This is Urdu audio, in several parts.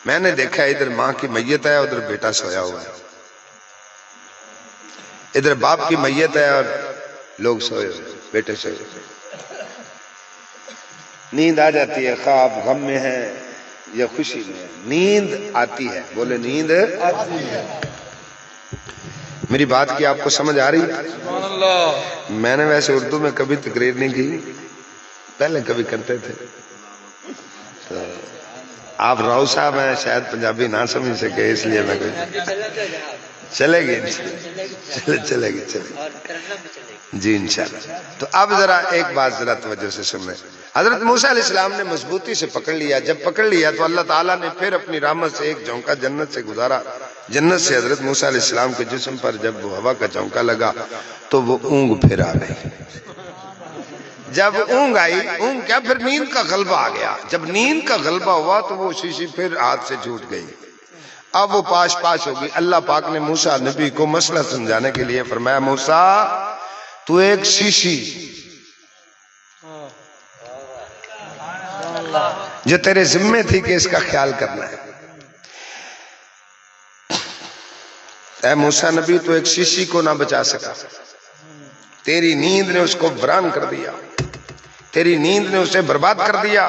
میں نے دیکھا ادھر ماں کی میت ہے، ادھر بیٹا سویا ہوا ہے، ادھر باپ کی میت ہے اور لوگ سوئے ہوئے، بیٹے سوئے ہوئے۔ نیند آ جاتی ہے، خواب غم میں ہے یا خوشی میں ہے، نیند آتی ہے، بولے نیند آتی ہے۔ میری بات کی آپ کو سمجھ آ رہی ہے؟ میں نے ویسے اردو میں کبھی تقریر نہیں کی، پہلے کبھی کرتے تھے، تو آپ راؤ صاحب ہیں، شاید پنجابی نہ سمجھ سکے، اس لیے میں چلے گی چلے گی جی انشاءاللہ۔ تو اب ذرا ایک بات ذرا توجہ سے سن لیں۔ حضرت موسیٰ علیہ السلام نے مضبوطی سے پکڑ لیا، جب پکڑ لیا تو اللہ تعالیٰ نے پھر اپنی رحمت سے ایک جھونکا جنت سے گزارا، جنت سے حضرت موسیٰ علیہ السلام کے جسم پر جب وہ ہوا کا جھونکا لگا تو وہ اونگ پھر آ گئی۔ جب اونگ آئی، اونگ کیا، پھر نیند کا غلبہ آ گیا، جب نیند کا غلبہ ہوا تو وہ شیشی پھر ہاتھ سے چھوٹ گئی، اب وہ پاش پاش ہوگی۔ اللہ پاک نے موسیٰ نبی کو مسئلہ سمجھانے کے لیے فرمایا، موسیٰ تو ایک شیشی جو تیرے ذمے تھی کہ اس کا خیال کرنا ہے، اے موسیٰ نبی تو ایک شیشی کو نہ بچا سکا، تیری نیند نے اس کو بران کر دیا، تیری نیند نے اسے برباد کر دیا۔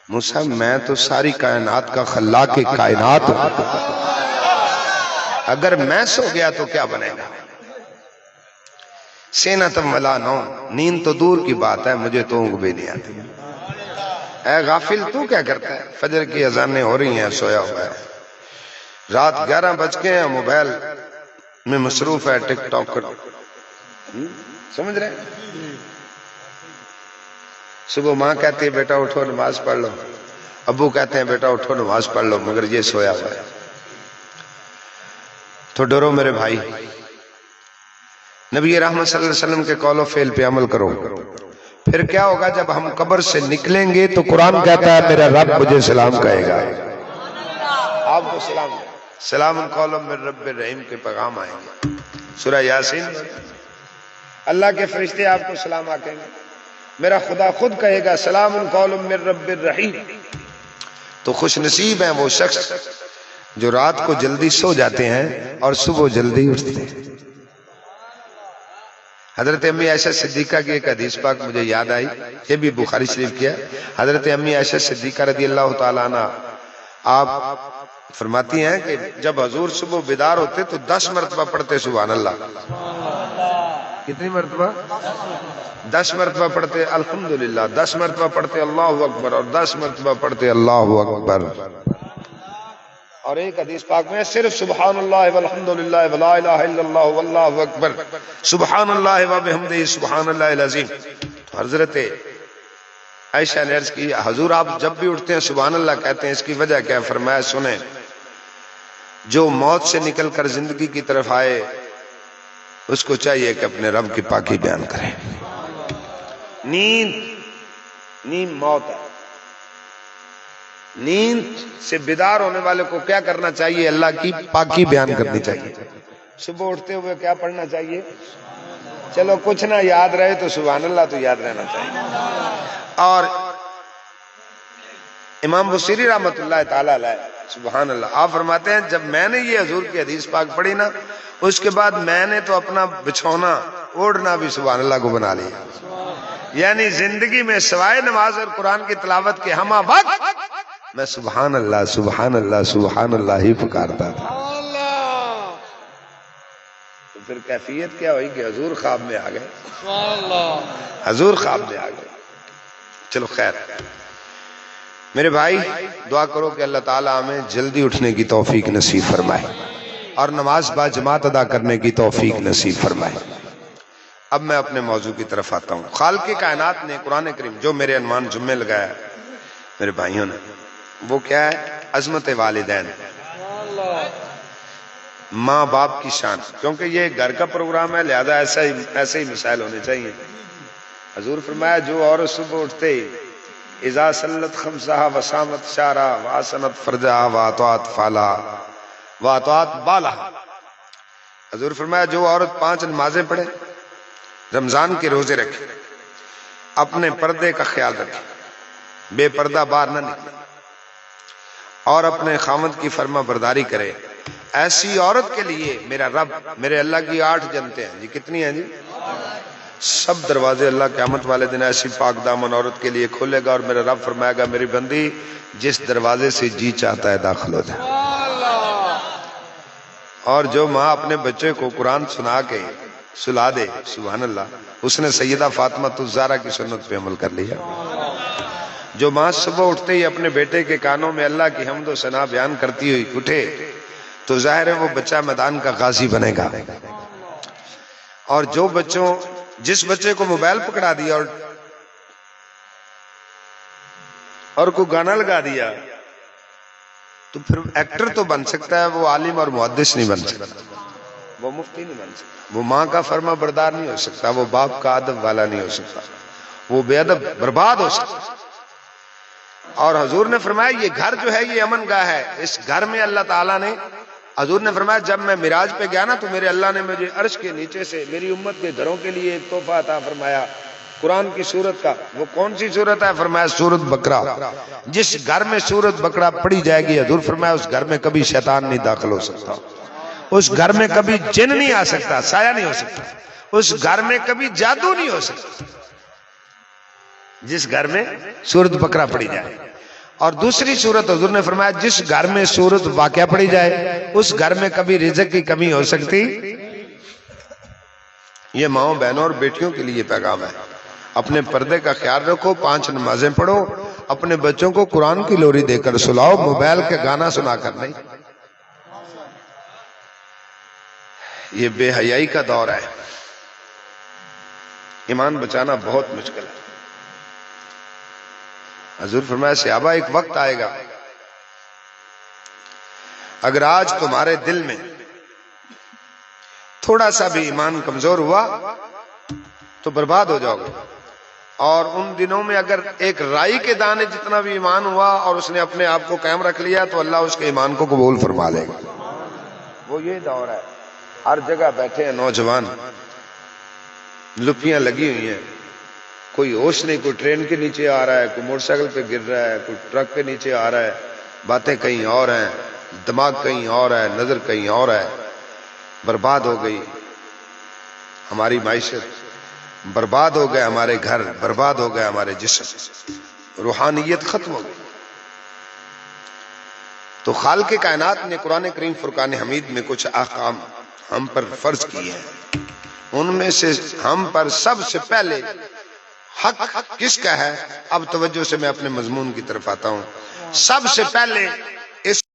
موسیٰ میں تو ساری کائنات کا خلاق کائنات ہوں، اگر میں سو گیا تو کیا بنے گا؟ سینتم ولا نوم، نیند تو دور کی بات ہے، مجھے تو اونگ بھی نہیں آتی۔ اے غافل تو کیا کرتا ہے؟ فجر کی اذانیں ہو رہی ہیں، سویا ہوا ہے، رات 11 بج کے ہیں، موبائل میں مصروف ہے، ٹک ٹاک کر، سمجھ رہے ہیں؟ صبح ماں کہتی ہے بیٹا اٹھو نماز پڑھ لو، ابو کہتے ہیں بیٹا اٹھو نماز پڑھ لو، مگر یہ سویا ہوا ہے۔ تو ڈرو میرے بھائی، نبی رحمت صلی اللہ علیہ وسلم کے قول و فعل پہ عمل کرو، پھر کیا ہوگا جب ہم قبر سے نکلیں گے تو قرآن کہتا ہے میرا رب مجھے سلام کہے گا، آپ کو سلام، سلام قول من رب الرحیم کے پیغام آئیں گے، سورہ یاسین، اللہ کے فرشتے آپ کو سلام آکیں گے، میرا خدا خود کہے گا سلام قول من رب الرحیم۔ تو خوش نصیب ہیں وہ شخص جو رات کو جلدی سو جاتے ہیں اور صبح جلدی اٹھتے ہیں۔ حضرت امی عائشہ صدیقہ کی ایک حدیث پاک مجھے یاد آئی، یہ بھی بخاری شریف کی ہے۔ حضرت امی عائشہ صدیقہ رضی اللہ تعالیٰ عنہ آپ فرماتی ہیں کہ جب حضور صبح بیدار ہوتے تو 10 مرتبہ پڑھتے سبحان اللہ۔ کتنی مرتبہ؟ 10 مرتبہ پڑھتے الحمدللہ، 10 مرتبہ پڑھتے اللہ اکبر، اور 10 مرتبہ پڑھتے اللہ اکبر۔ اور ایک حدیث پاک میں صرف سبحان اللہ والحمدللہ ولا الہ الا اللہ واللہ اکبر سبحان اللہ وبحمدہ سبحان اللہ العظیم۔ حضرت عائشہ نے عرض کی حضور آپ جب بھی اٹھتے ہیں سبحان اللہ کہتے ہیں، اس کی وجہ کیا؟ فرمایا سنیں، جو موت سے نکل کر زندگی کی طرف آئے اس کو چاہیے کہ اپنے رب کی پاکی بیان کرے۔ نیند موت ہے، نیند سے بیدار ہونے والے کو کیا کرنا چاہیے؟ اللہ کی پاکی بیان کرنی چاہیے۔ صبح اٹھتے ہوئے کیا پڑھنا چاہیے؟ چلو کچھ نہ یاد رہے تو سبحان اللہ تو یاد رہنا چاہیے۔ اور امام بصیری رحمت اللہ تعالی علیہ سبحان اللہ آپ فرماتے ہیں جب میں نے یہ حضور کی حدیث پاک پڑھی نا، اس کے بعد میں نے تو اپنا بچھونا اوڑھنا بھی سبحان اللہ کو بنا لیا، یعنی زندگی میں سوائے نماز اور قرآن کی تلاوت کے ہمہ وقت میں سبحان اللہ سبحان اللہ سبحان اللہ ہی پکارتا تھا۔ تو پھر کیفیت کیا ہوئی کہ حضور خواب میں آ گئے، حضور خواب میں آ گئے۔ چلو خیر، میرے بھائی دعا کرو کہ اللہ تعالیٰ ہمیں جلدی اٹھنے کی توفیق نصیب فرمائے اور نماز با جماعت ادا کرنے کی توفیق نصیب فرمائے۔ اب میں اپنے موضوع کی طرف آتا ہوں۔ خالق کائنات نے قرآن کریم جو میرے عنوان جمعے لگایا میرے بھائیوں نے، وہ کیا ہے؟ عظمت والدین، ماں باپ کی شان، کیونکہ یہ گھر کا پروگرام ہے لہذا ایسے ہی مسائل ہونے چاہیے۔ حضور فرمایا جو عورت صبح اٹھتے ہی اذا صلت خمسہا وصامت شہرہا وحسنت فرجہا واطاعت فالہا واطاعت بالہا، حضور فرمایا جو عورت 5 نمازیں پڑھے، رمضان کے روزے رکھے، اپنے پردے کا خیال رکھے، بے پردہ باہر نہ نکلے، اور اپنے خاوند کی فرما برداری کرے. ایسی عورت کے لیے میرا رب، میرے اللہ کی 8 جنتیں ہیں جی. کتنی ہیں جی؟ سب دروازے اللہ قیامت والے دن ایسی پاک دامن عورت کے لیے کھولے گا، اور میرا رب فرمائے گا میری بندی جس دروازے سے جی چاہتا ہے داخل ہو جائے. اور جو ماں اپنے بچے کو قرآن سنا کے سلا دے، سبحان اللہ، اس نے سیدہ فاطمہ الزہرا کی سنت پہ عمل کر لیا. جو ماں صبح اٹھتے ہی اپنے بیٹے کے کانوں میں اللہ کی حمد و ثنا بیان کرتی ہوئی اٹھے تو ظاہر ہے وہ بچہ میدان کا غازی بنے گا. اور جس بچے کو موبائل پکڑا دیا اور کوئی گانا لگا دیا تو پھر ایکٹر تو بن سکتا ہے، وہ عالم اور محدث نہیں بن سکتا، وہ مفتی نہیں بن سکتا، وہ ماں کا فرما بردار نہیں ہو سکتا، وہ باپ کا ادب والا نہیں ہو سکتا، وہ بے ادب برباد ہو سکتا. اور حضور نے فرمایا یہ گھر جو ہے یہ امن گاہ ہے. اس گھر میں اللہ تعالیٰ نے، حضور نے فرمایا جب میں معراج پہ گیا نا تو میرے اللہ نے مجھے عرش کے نیچے سے میری امت کے گھروں کے لیے ایک تحفہ عطا فرمایا قرآن کی سورت کا. وہ کون سی سورت ہے؟ فرمایا سورت بقرہ. جس گھر میں سورت بقرہ پڑھی جائے گی، حضور فرمایا اس گھر میں کبھی شیطان نہیں داخل ہو سکتا، اس گھر میں کبھی جن نہیں آ سکتا، سایہ نہیں ہو سکتا، اس گھر میں کبھی جادو نہیں ہو سکتا جس گھر میں سورت بقرہ پڑھی جائے. اور دوسری سورت حضور نے فرمایا جس گھر میں سورت واقعہ پڑھی جائے اس گھر میں کبھی رزق کی کمی ہو سکتی. یہ ماؤں بہنوں اور بیٹیوں کے لیے پیغام ہے. اپنے پردے کا خیال رکھو، 5 نمازیں پڑھو، اپنے بچوں کو قرآن کی لوری دے کر سلاؤ، موبائل کے گانا سنا کر نہیں. یہ بے حیائی کا دور ہے، ایمان بچانا بہت مشکل ہے. حضور فرمایا صحابہ ایک وقت آئے گا اگر آج تمہارے دل میں تھوڑا سا بھی ایمان کمزور ہوا تو برباد ہو جاؤ گے. اور ان دنوں میں اگر ایک رائی کے دانے جتنا بھی ایمان ہوا اور اس نے اپنے آپ کو قائم رکھ لیا تو اللہ اس کے ایمان کو قبول فرما لے گا. وہ یہ دور ہے، ہر جگہ بیٹھے ہیں نوجوان، لپیاں لگی ہوئی ہیں، کوئی ہوش نہیں، کوئی ٹرین کے نیچے آ رہا ہے، کوئی موٹر سائیکل پہ گر رہا ہے، کوئی ٹرک کے نیچے آ رہا ہے. باتیں کہیں اور ہیں، دماغ کہیں اور ہے، نظر کہیں اور ہے. برباد ہو گئی ہماری معیشت، برباد ہو گئے ہمارے گھر، برباد ہو گئے ہمارے جسم، روحانیت ختم ہو گئی. تو خالق کائنات نے قرآن کریم فرقان حمید میں کچھ احکام ہم پر فرض کیے ہیں. ان میں سے ہم پر سب سے پہلے حق کس کا ہے؟ اب توجہ سے میں اپنے مضمون کی طرف آتا ہوں. سب سے پہلے اس